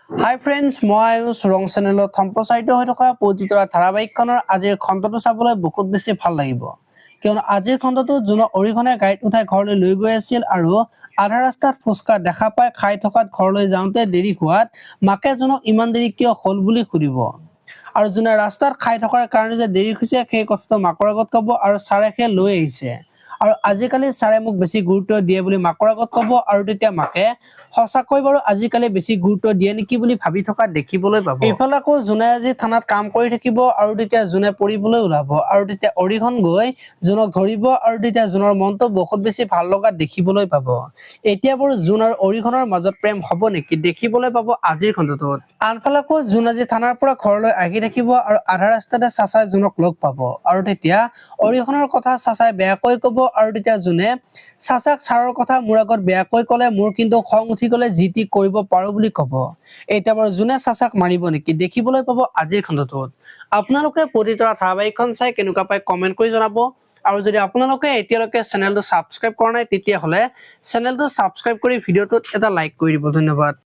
হাই friends, মই আয়ুষ ৰং চেনেলত সম্প্ৰচাৰিত হৈ থকা পবিত্ৰ ধাৰাবাহিকখনৰ আজিৰ খণ্ডটো চাবলৈ বহুত বেছি ভাল লাগিব। কিয়নো আজিৰ খণ্ডটো জোনক অৰিহণাই গাড়ীত উঠাই ঘৰলৈ লৈ গৈ আছিল আৰু আধা ৰাস্তাত ফুচকা দেখা পাই খাই থকাত ঘৰলৈ যাওঁতে দেৰি হোৱাত মাকে জোনক ইমান দেৰি কিয় হ'ল বুলি সুধিব। আৰু জোনে ৰাস্তাত খাই থকাৰ কাৰণে যে দেৰি হৈছে সেই কথাটো মাকৰ আগত ক'ব আৰু ছাৰে সেই লৈ আহিছে। আৰু আজিকালি ছাৰে মোক বেছি গুৰুত্ব দিয়ে বুলি মাকৰ আগত ক'ব আৰু তেতিয়া মাকে সঁচাকৈ বাৰু আজিকালি বেছি গুৰুত্ব দিয়ে নেকি বুলি ভাবি থকা দেখিবলৈ পাব। এইফালে আকৌ জোনে আজি থানাত কাম কৰি থাকিব আৰু তেতিয়া জোনে পঢ়িবলৈ ওলাব আৰু তেতিয়া অৰিহণ গৈ জোনক ধৰিব আৰু তেতিয়া জোনৰ মনটো বহুত বেছি ভাল লগা দেখিবলৈ পাব। এতিয়া বাৰু জোন আৰু অৰিহণৰ মাজত প্ৰেম হ'ব নেকি দেখিবলৈ পাব আজিৰ খণ্ডটোত। আনফালে আকৌ জোন আজি থানাৰ পৰা ঘৰলৈ আহি থাকিব আৰু আধা ৰাস্তাতে চাচাই জোনক লগ পাব আৰু তেতিয়া অৰিহণৰ কথা চাচাই বেয়াকৈ ক'ব আৰু তেতিয়া জোনে চাচাক ছাৰৰ কথা মোৰ আগত বেয়াকৈ ক'লে মোৰ কিন্তু খং উঠি গ'লে যি টি কৰিব পাৰো বুলি ক'ব। এতিয়া বাৰু জোনে চাচাক মাৰিব নেকি দেখিবলৈ পাব আজিৰ খণ্ডটোত। আপোনালোকে পবিত্ৰ ধাৰাবাহিকখন চাই কেনেকুৱা পাই কমেন্ট কৰি জনাব। আৰু যদি আপোনালোকে এতিয়ালৈকে চেনেলটো ছাবস্ক্ৰাইব কৰা নাই তেতিয়াহ'লে চেনেলটো ছাবস্ক্ৰাইব কৰি ভিডিঅ'টোত এটা লাইক কৰি দিব। ধন্যবাদ।